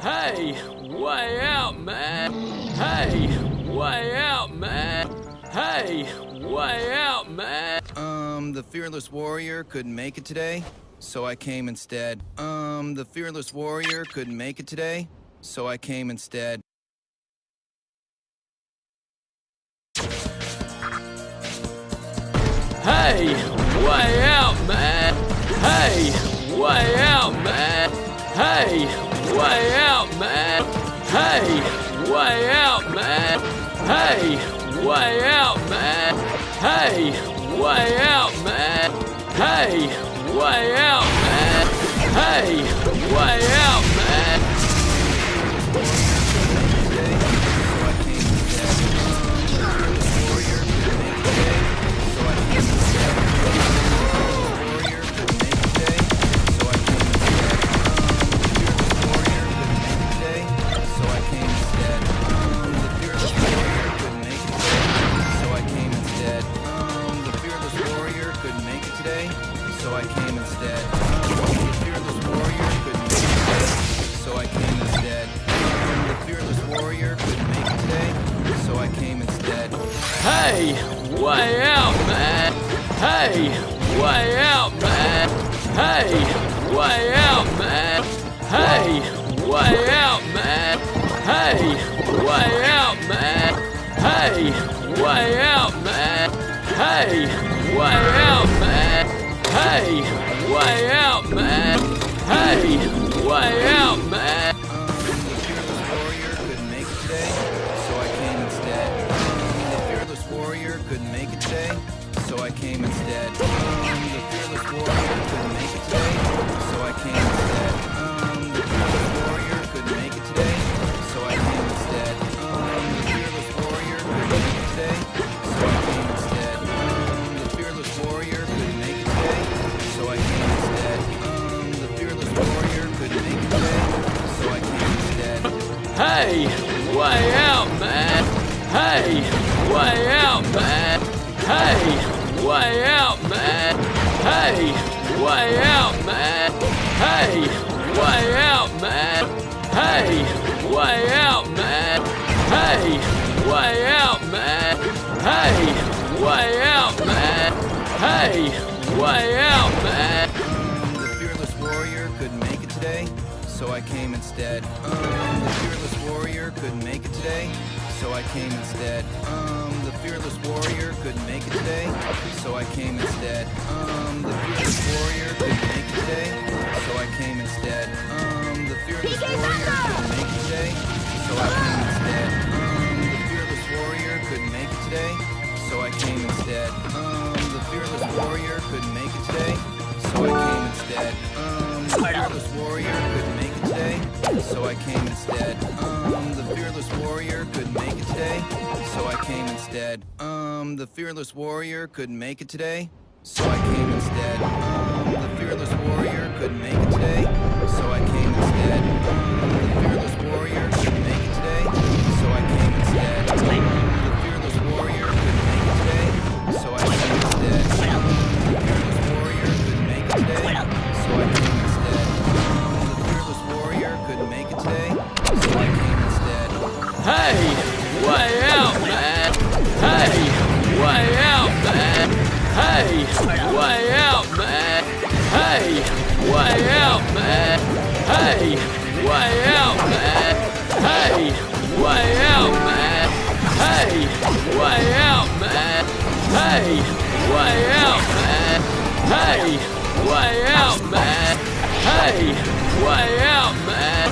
Hey, way out, man. Hey, way out, man. Hey, way out, man. The fearless warrior couldn't make it today, so I came instead. The fearless warrior couldn't make it today, so I came instead. Hey, way out, man. Hey, way out, man. Hey, way out, man. Hey, way out, man. Hey, way out, man. Hey, way out, man. Hey, way out, man. Hey, way out, man. So I came instead. The fearless warrior couldn't make it today, so I came instead. The fearless warrior couldn't make it today, so I came instead. Hey, way out, man. Hey, way out, man. Hey, way out, man. Hey, way out, man. Hey, way out, man. Hey, way out, man. Hey, way out, man. Hey, way out, man. Hey, way out, man. The fearless warrior couldn't make it today, so I came instead. The fearless warrior couldn't make it today, so I came instead. The fearless warrior couldn't make it today, so I came instead. The fearless warrior couldn't make it today, so I came instead. The fearless warrior couldn't make it today, so I came instead. The fearless warrior couldn't make it today, so I came instead. The fearless warrior couldn't make it today, so I came instead. Hey, way out, man. Hey, way out, man. Hey, way out, man. Hey, way out, man. Hey, way out, man. Hey, way out, man. Hey, way out, man. Hey, way out, man. Hey, way out, man. The fearless warrior couldn't make it today, so I came instead. The fearless warrior couldn't make it today, so I came instead. The fearless warrior couldn't make it today, so I came instead. The fearless warrior couldn't make it today, so I came instead. The fearless warrior couldn't make it today, so I came instead. The fearless warrior couldn't make it today, so I came instead. The fearless warrior couldn't make it today, so I came instead. The fearless warrior couldn't make it today, so I came instead. The fearless warrior couldn't make it today, so I came instead. The fearless warrior couldn't make it today, so I came instead. The fearless warrior couldn't make it today, so I came instead. The fearless warrior couldn't make it today, so I came instead. The fearless warrior couldn't make it today, so I came instead. The fearless warrior couldn't make it today, so I came instead. The fearless warrior couldn't make it today, so I came instead. Hey, way out, man. Hey, way out, man. Hey, way out, man. Hey, way out, man. Hey, way out, man. Hey, way out, man. Hey, way out, man. Hey, way out, man. Hey, way out, man. Hey, way out, man.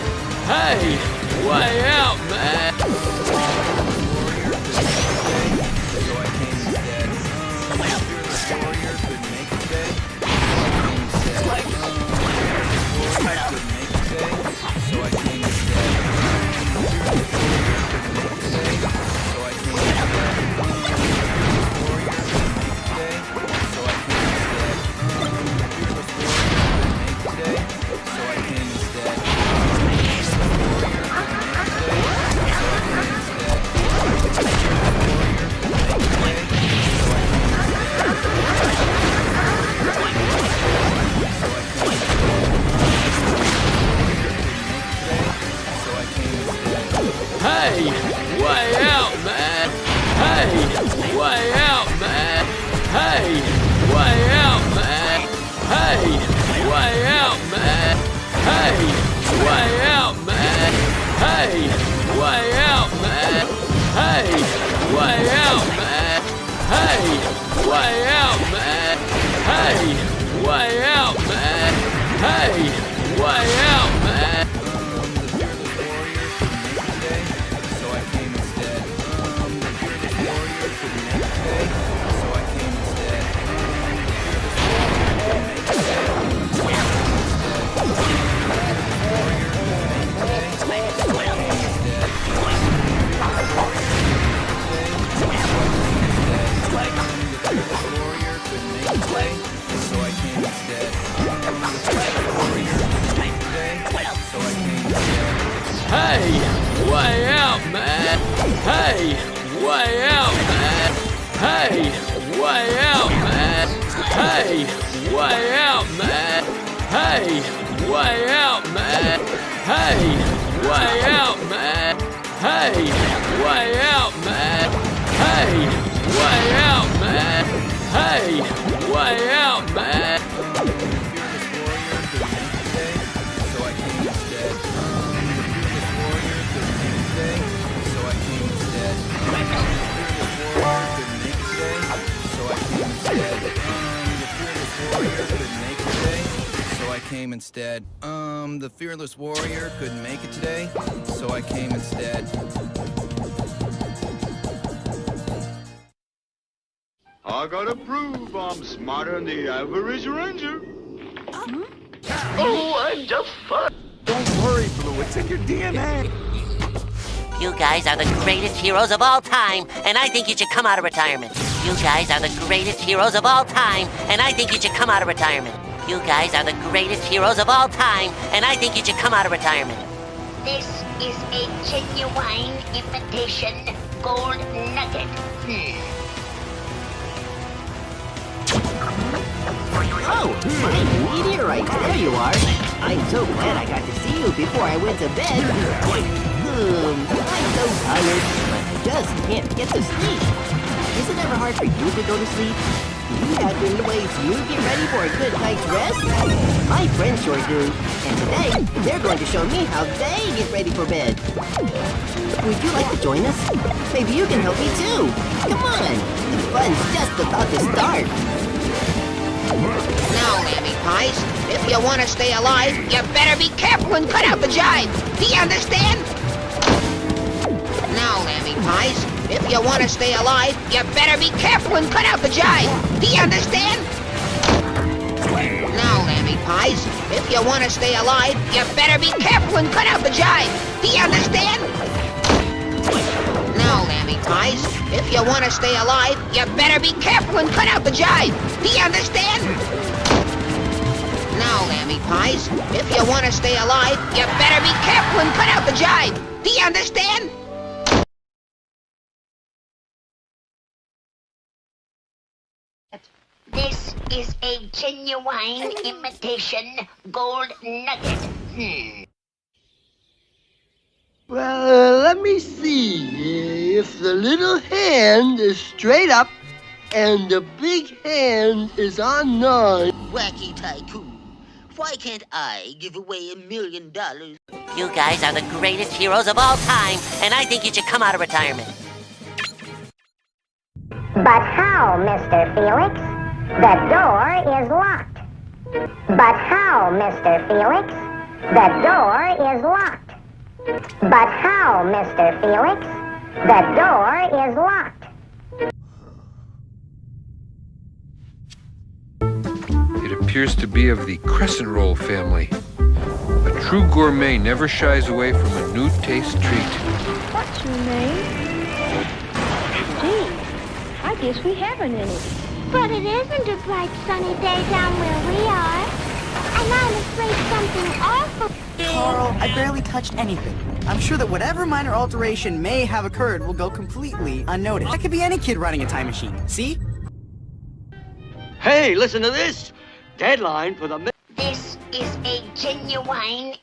Hey, way out, man. way out, man. Hey, way out, man. Hey, way out, man. Hey, way out, man. Hey, way out, man. Hey, way out, man. Hey, way out, man. Hey, way out, man. Hey, way out, man. Hey, way out, man. Hey, way out, man. Hey, way out, man. Came instead. The fearless warrior couldn't make it today, so I came instead. I gotta prove I'm smarter than the average ranger. Oh, I'm just fun. Don't worry, Blue, it's in your DNA. You guys are the greatest heroes of all time, and I think you should come out of retirement. You guys are the greatest heroes of all time, and I think you should come out of retirement. You guys are the greatest heroes of all time, and I think you should come out of retirement. This is a genuine imitation gold nugget. Oh, my meteorite, there you are. I'm so glad I got to see you before I went to bed. I'm so tired, but I just can't get to sleep. Is it ever hard for you to go to sleep? Do you have any ways you get ready for a good night's rest? My friends sure do. And today, they're going to show me how they get ready for bed. Would you like to join us? Maybe you can help me too. Come on, the fun's just about to start. Now, Lammy Pies, if you want to stay alive, you better be careful and cut out the jive. Do you understand? Now, Lammy Pies, if you want to stay alive, you better be careful and cut out the jive. Do you understand? Now, Lammy Pies, if you want to stay alive, you better be careful and cut out the jive. Do you understand? Now, Lammy Pies, if you want to stay alive, you better be careful and cut out the jive. Do you understand? Now, Lammy Pies, if you want to stay alive, you better be careful and cut out the jive. Do you understand? This is a genuine imitation gold nugget. Well, let me see. If the little hand is straight up and the big hand is on nine. Wacky Tycoon, why can't I give away $1 million? You guys are the greatest heroes of all time, and I think you should come out of retirement. But how, Mr. Felix? The door is locked. But how, Mr. Felix? The door is locked. But how, Mr. Felix? The door is locked. It appears to be of the crescent roll family. A true gourmet never shies away from a new taste treat. What's your name? Gee, I guess we haven't any. But it isn't a bright sunny day down where we are. And I'm afraid something awful. Carl, I barely touched anything. I'm sure that whatever minor alteration may have occurred will go completely unnoticed. That could be any kid running a time machine. See? Hey, listen to this. Deadline for the... This is a genuine